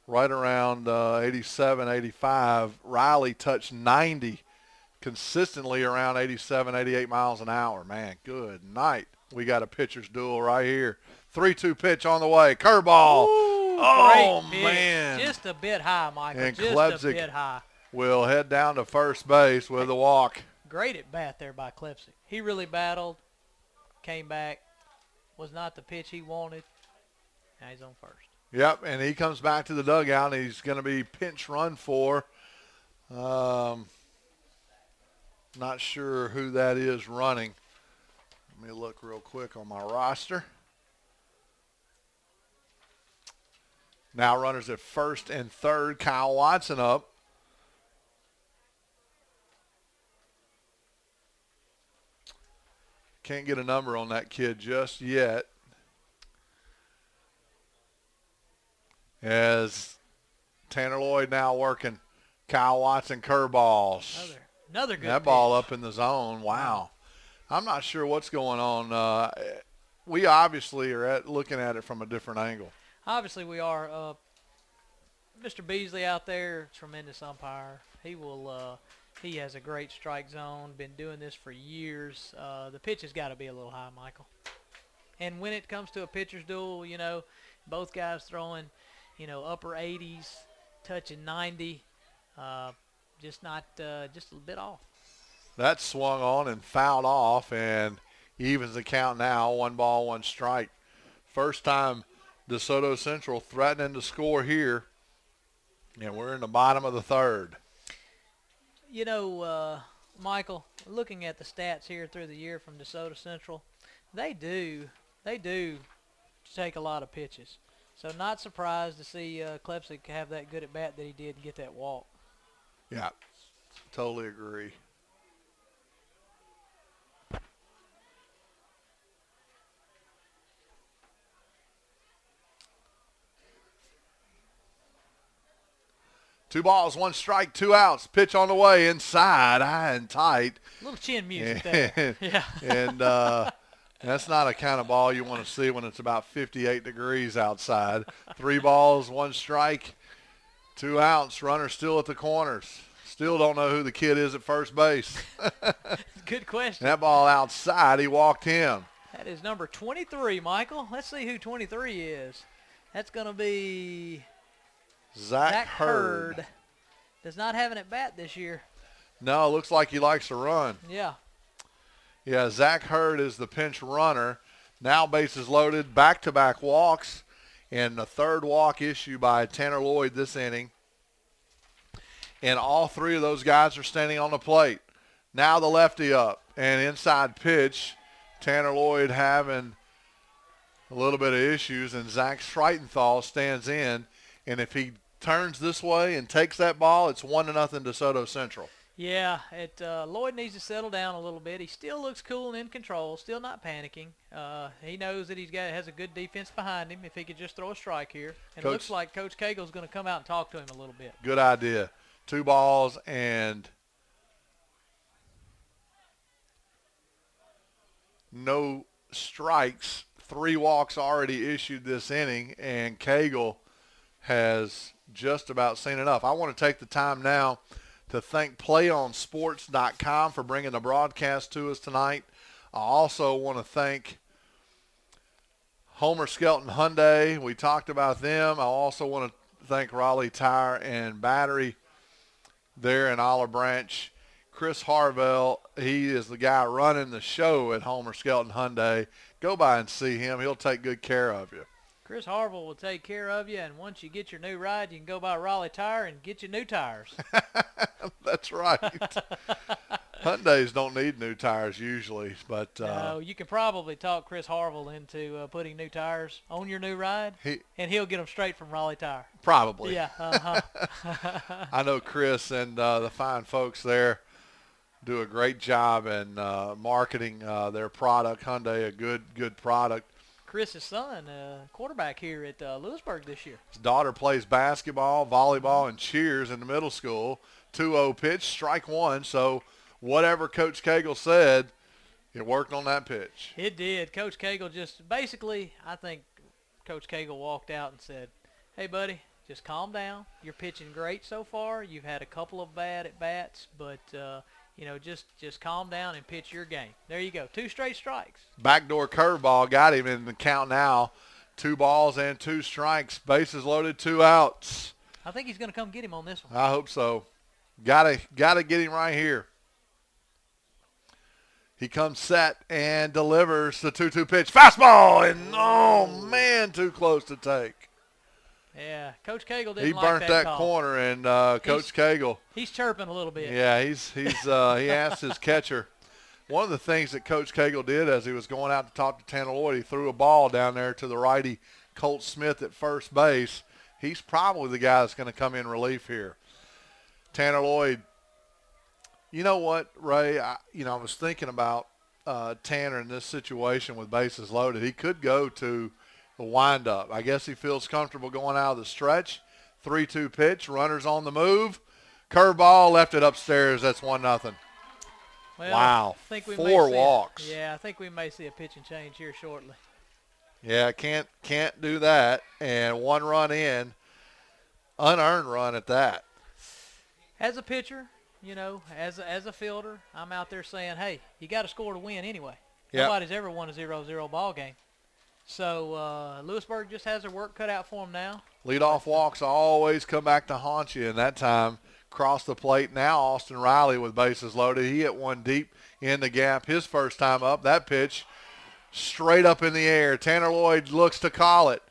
right around 87, 85. Riley touched 90, consistently around 87, 88 miles an hour. Man, good night. We got a pitcher's duel right here. 3-2 pitch on the way. Curveball. Ooh, oh, great pitch. man. Just a bit high, Michael. And just Klebsig a bit high. Will head down to first base with a walk. Great at bat there by Klebsig. He really battled, came back, was not the pitch he wanted. Now he's on first. Yep, and he comes back to the dugout, and he's going to be pinch run for. Not sure who that is running. Let me look real quick on my roster. Now runners at first and third. Kyle Watson up. Can't get a number on that kid just yet. As Tanner Lloyd now working Kyle Watson curveballs. Another good that pitch. Ball up in the zone. Wow. I'm not sure what's going on. We obviously are looking at it from a different angle. Obviously we are. Mr. Beasley out there, tremendous umpire. He has a great strike zone, been doing this for years. The pitch has got to be a little high, Michael. And when it comes to a pitcher's duel, both guys throwing, upper 80s, touching 90, just a little bit off. That swung on and fouled off, and evens the count now, 1 ball, 1 strike. First time DeSoto Central threatening to score here, and we're in the bottom of the third. Michael, looking at the stats here through the year from DeSoto Central, they do take a lot of pitches. So not surprised to see Klebsig have that good at bat that he did and get that walk. Yeah, totally agree. Two balls, 1 strike, 2 outs. Pitch on the way, inside, high and tight. A little chin music there. Yeah. And that's not a kind of ball you want to see when it's about 58 degrees outside. 3 balls, 1 strike, 2 outs. Runner still at the corners. Still don't know who the kid is at first base. Good question. That ball outside, he walked him. That is number 23, Michael. Let's see who 23 is. That's going to be Zach Hurd. Does not have an at-bat this year. No, looks like he likes to run. Yeah. Yeah, Zach Hurd is the pinch runner. Now bases loaded, back-to-back walks, and the third walk issue by Tanner Lloyd this inning. And all 3 of those guys are standing on the plate. Now the lefty up, and inside pitch. Tanner Lloyd having a little bit of issues, and Zach Streitenthal stands in. And if he turns this way and takes that ball, it's 1-0 DeSoto Central. Yeah, Lloyd needs to settle down a little bit. He still looks cool and in control, still not panicking. He knows that has a good defense behind him if he could just throw a strike here. And it looks like Coach Cagle's going to come out and talk to him a little bit. Good idea. 2 balls and no strikes, 3 walks already issued this inning, and Cagle has just about seen enough. I want to take the time now to thank PlayOnSports.com for bringing the broadcast to us tonight. I also want to thank Homer Skelton Hyundai. We talked about them. I also want to thank Raleigh Tire and Battery there in Olive Branch. Chris Harvell, he is the guy running the show at Homer Skelton Hyundai. Go by and see him. He'll take good care of you. Chris Harville will take care of you, and once you get your new ride, you can go by Raleigh Tire and get your new tires. That's right. Hyundais don't need new tires usually, but no, you can probably talk Chris Harville into putting new tires on your new ride, and he'll get them straight from Raleigh Tire. Probably. Yeah. I know Chris and the fine folks there do a great job in marketing their product. Hyundai, a good product. Chris's son, quarterback here at Lewisburg this year. His daughter plays basketball, volleyball, and cheers in the middle school. 2-0 pitch, strike one. So whatever Coach Cagle said, it worked on that pitch. It did. Coach Cagle just basically, I think Coach Cagle walked out and said, hey, buddy, just calm down. You're pitching great so far. You've had a couple of bad at-bats, but just calm down and pitch your game. There you go. 2 straight strikes. Backdoor curveball got him in the count now. 2 balls and 2 strikes. Bases loaded, 2 outs. I think he's going to come get him on this one. I hope so. Gotta get him right here. He comes set and delivers the 2-2 pitch. Fastball, and oh man, too close to take. Yeah, Coach Cagle didn't He like burnt that call. corner, and Coach Cagle. He's chirping a little bit. Yeah, he asked his catcher. One of the things that Coach Cagle did as he was going out to talk to Tanner Lloyd, he threw a ball down there to the righty Colt Smith at first base. He's probably the guy that's going to come in relief here. Tanner Lloyd, you know what, Ray? I was thinking about Tanner in this situation with bases loaded. He could go to the windup. I guess he feels comfortable going out of the stretch. 3-2 pitch, runners on the move. Curveball, left it upstairs. That's 1-0. Well, Wow, I think we 4 may walks. I think we may see a pitch and change here shortly. Yeah, can't do that. And 1 run in, unearned run at that. As a pitcher, as a fielder, I'm out there saying, hey, you got to score to win anyway. Yep. Nobody's ever won a 0-0 ball game. So Lewisburg just has their work cut out for them now. Leadoff walks always come back to haunt you, and that time cross the plate. Now Austin Riley with bases loaded. He hit one deep in the gap his first time up. That pitch straight up in the air. Tanner Lloyd looks to call it,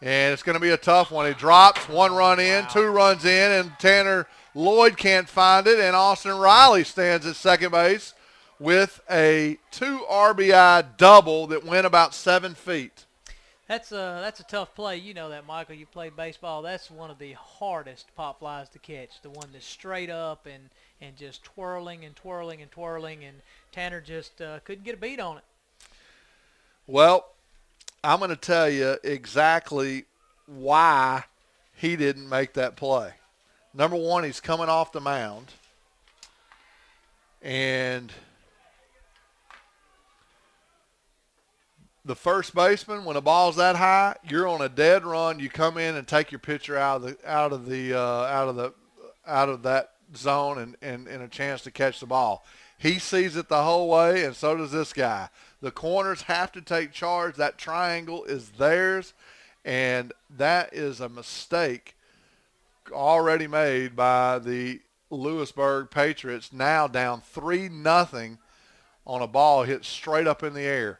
and it's going to be a tough one. He drops, 1 run in, 2 runs in, and Tanner Lloyd can't find it, and Austin Riley stands at second base with a 2 RBI double that went about 7 feet. That's a tough play. You know that, Michael. You played baseball. That's one of the hardest pop flies to catch, the one that's straight up and just twirling and twirling and twirling, and Tanner just couldn't get a beat on it. Well, I'm going to tell you exactly why he didn't make that play. Number one, he's coming off the mound, and the first baseman, when the ball's that high, you're on a dead run. You come in and take your pitcher out of that zone and a chance to catch the ball. He sees it the whole way, and so does this guy. The corners have to take charge. That triangle is theirs, and that is a mistake already made by the Lewisburg Patriots, now down 3-0 on a ball hit straight up in the air.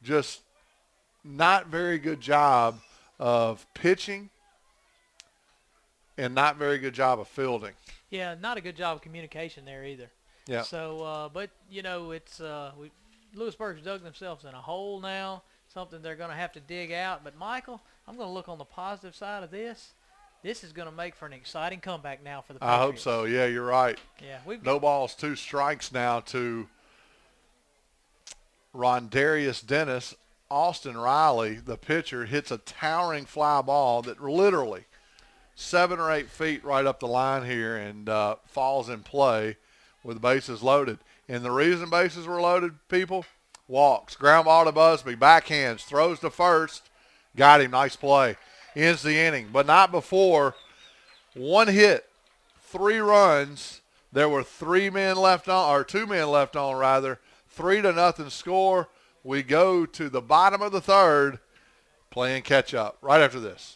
Just not very good job of pitching and not very good job of fielding. Yeah, not a good job of communication there either. Yeah. So, but, it's Lewisburg's dug themselves in a hole now, something they're going to have to dig out. But, Michael, I'm going to look on the positive side of this. This is going to make for an exciting comeback now for the Patriots. I hope so. Yeah, you're right. Yeah, no balls, 2 strikes now to Rondarius Dennis. Austin Riley, the pitcher, hits a towering fly ball that literally 7 or 8 feet right up the line here and falls in play with bases loaded. And the reason bases were loaded, people, walks. Ground ball to Busby. Backhands. Throws to first. Got him. Nice play. Ends the inning. But not before. One hit. 3 runs. There were 2 men left on, rather. 3-0 score. We go to the bottom of the third, playing catch up right after this.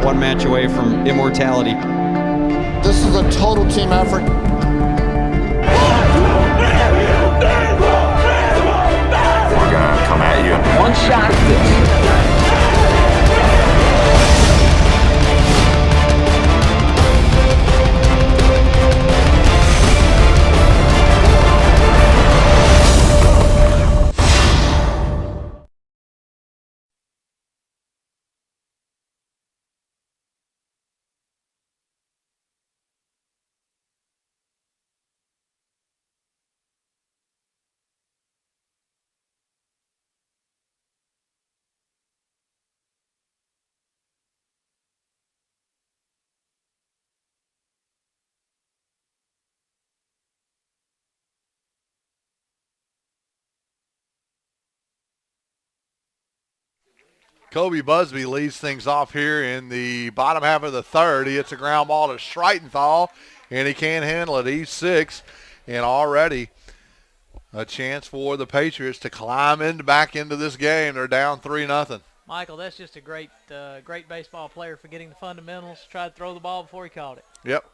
One match away from immortality. This is a total team effort. We're gonna come at you. One shot at this. Kobe Busby leads things off here in the bottom half of the third. He hits a ground ball to Streitenthal, and he can't handle it. He's 6, and already a chance for the Patriots to climb back into this game. They're down 3-0. Michael, that's just a great baseball player for getting the fundamentals. Tried to throw the ball before he caught it. Yep.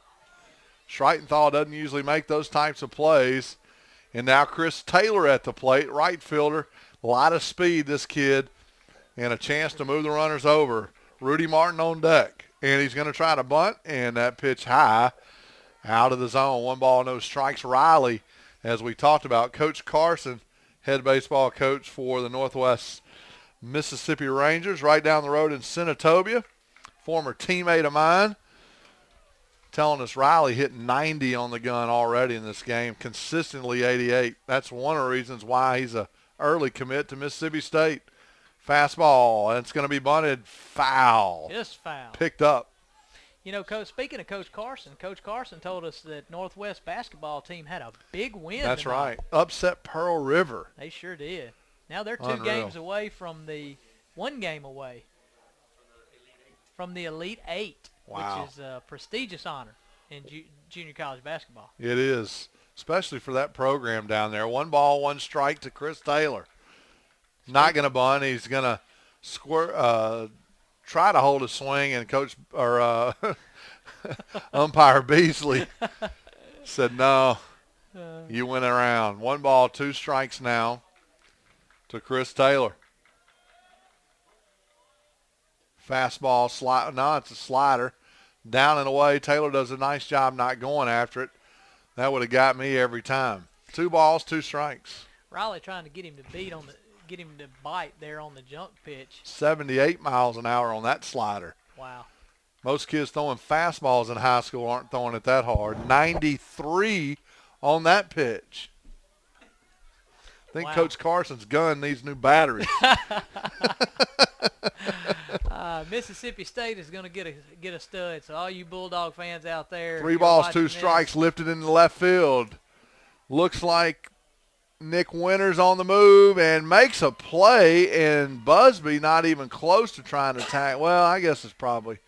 Streitenthal doesn't usually make those types of plays. And now Chris Taylor at the plate, right fielder. A lot of speed, this kid. And a chance to move the runners over. Rudy Martin on deck. And he's going to try to bunt, and that pitch high out of the zone. 1 ball, no strikes. Riley, as we talked about, Coach Carson, head baseball coach for the Northwest Mississippi Rangers, right down the road in Senatobia. Former teammate of mine, telling us Riley hit 90 on the gun already in this game, consistently 88. That's one of the reasons why he's a early commit to Mississippi State. Fastball, and it's going to be bunted. Foul. Just foul. Picked up. You know, Coach, speaking of Coach Carson told us that Northwest basketball team had a big win That's tonight. right. Upset Pearl River. They sure did. Now they're 2 Unreal. games away from the 1 game away from the Elite 8, Wow. which is a prestigious honor in junior college basketball. It is, especially for that program down there. 1 ball, 1 strike to Chris Taylor. Not going to bunt. He's going to try to hold a swing, and umpire Beasley said, no, you went around. 1 ball, 2 strikes now to Chris Taylor. Fastball, no, it's a slider. Down and away. Taylor does a nice job not going after it. That would have got me every time. 2 balls, 2 strikes. Riley trying to get him to bite there on the jump pitch. 78 miles an hour on that slider. Wow. Most kids throwing fastballs in high school aren't throwing it that hard. 93 on that pitch. I think Wow. Coach Carson's gun needs new batteries. Mississippi State is going to get a stud. So all you Bulldog fans out there, 3 you're balls, watching 2 this, strikes, lifted into left field. Looks like Nick Winters on the move and makes a play, and Busby not even close to trying to tag. Well, I guess it's probably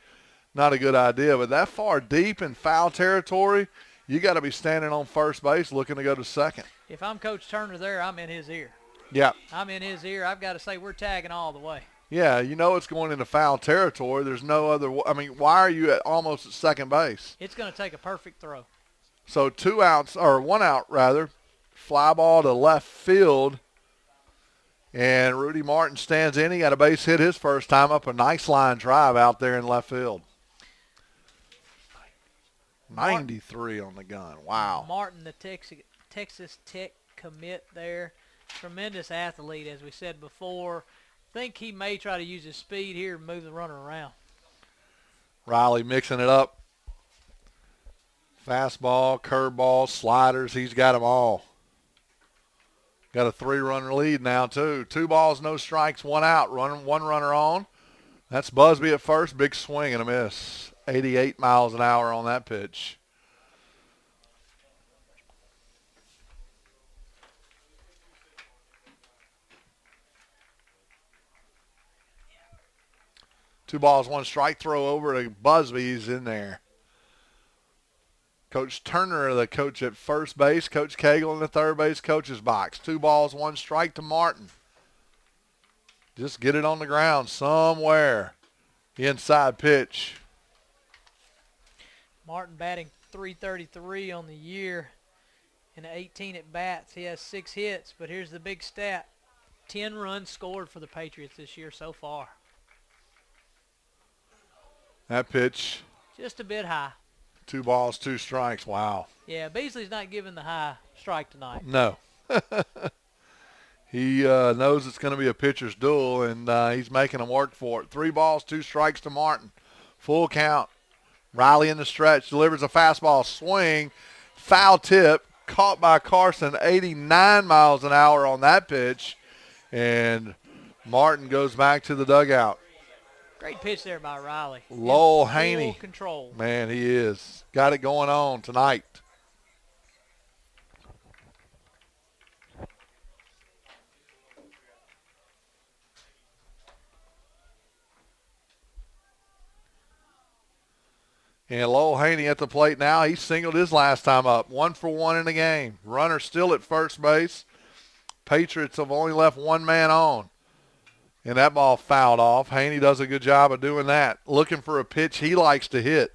not a good idea, but that far deep in foul territory, you got to be standing on first base looking to go to second. If I'm Coach Turner there, I'm in his ear. Yeah. I'm in his ear. I've got to say we're tagging all the way. Yeah, you know it's going into foul territory. There's no other – I mean, why are you almost at second base? It's going to take a perfect throw. So 2 outs – or 1 out, rather. Fly ball to left field. And Rudy Martin stands in. He got a base hit his first time up a nice line drive out there in left field. 93 on the gun. Wow. Martin, the Texas Tech commit there. Tremendous athlete, as we said before. Think he may try to use his speed here and move the runner around. Riley mixing it up. Fastball, curveball, sliders. He's got them all. Got a 3-runner lead now, too. 2 balls, no strikes, 1 out. One runner on. That's Busby at first. Big swing and a miss. 88 miles an hour on that pitch. Two balls, one strike. Throw over to Busby. He's in there. Coach Turner, the coach at first base. Coach Cagle in the third base coach's box. 2 balls, 1 strike to Martin. Just get it on the ground somewhere. Inside pitch. Martin batting .333 on the year in 18 at bats. He has 6 hits, but here's the big stat. 10 runs scored for the Patriots this year so far. That pitch. Just a bit high. 2 balls, 2 strikes. Wow. Yeah, Beasley's not giving the high strike tonight. No. He knows it's going to be a pitcher's duel, and he's making them work for it. 3 balls, 2 strikes to Martin. Full count. Riley in the stretch, delivers a fastball swing. Foul tip, caught by Carson, 89 miles an hour on that pitch. And Martin goes back to the dugout. Great pitch there by Riley. Lowell Full Haney. control. Man, he is. Got it going on tonight. And Lowell Haney at the plate now. He singled his last time up. 1 for 1 in the game. Runner still at first base. Patriots have only left 1 man on. And that ball fouled off. Haney does a good job of doing that. Looking for a pitch he likes to hit.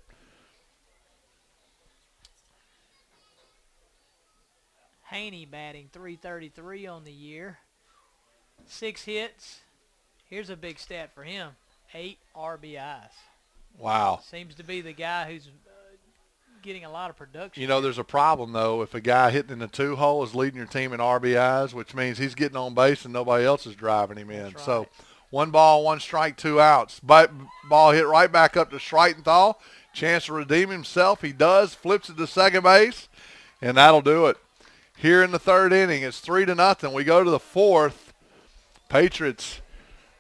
Haney batting .333 on the year. 6 hits. Here's a big stat for him. 8 RBIs. Wow. Seems to be the guy who's getting a lot of production. You know, there's a problem, though, if a guy hitting in the 2-hole is leading your team in RBIs, which means he's getting on base and nobody else is driving him in. That's right. So 1 ball, 1 strike, 2 outs. Ball hit right back up to Streitenthal. Chance to redeem himself. He does. Flips it to second base, and that'll do it. Here in the 3rd inning, it's 3-0. We go to the 4th. Patriots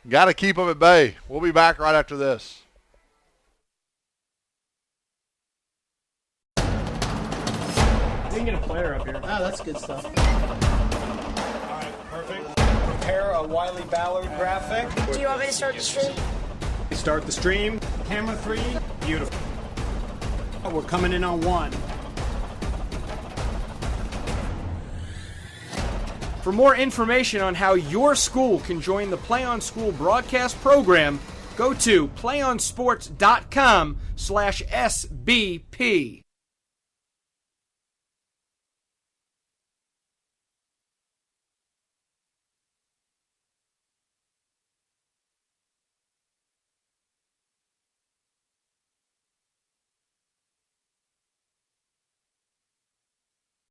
got to keep them at bay. We'll be back right after this. We can get a player up here. Oh, that's good stuff. All right, perfect. Prepare a Wiley Ballard graphic. Do you want me to start the stream? Start the stream. Camera 3. Beautiful. Oh, we're coming in on 1. For more information on how your school can join the Play on School broadcast program, go to playonsports.com/SBP.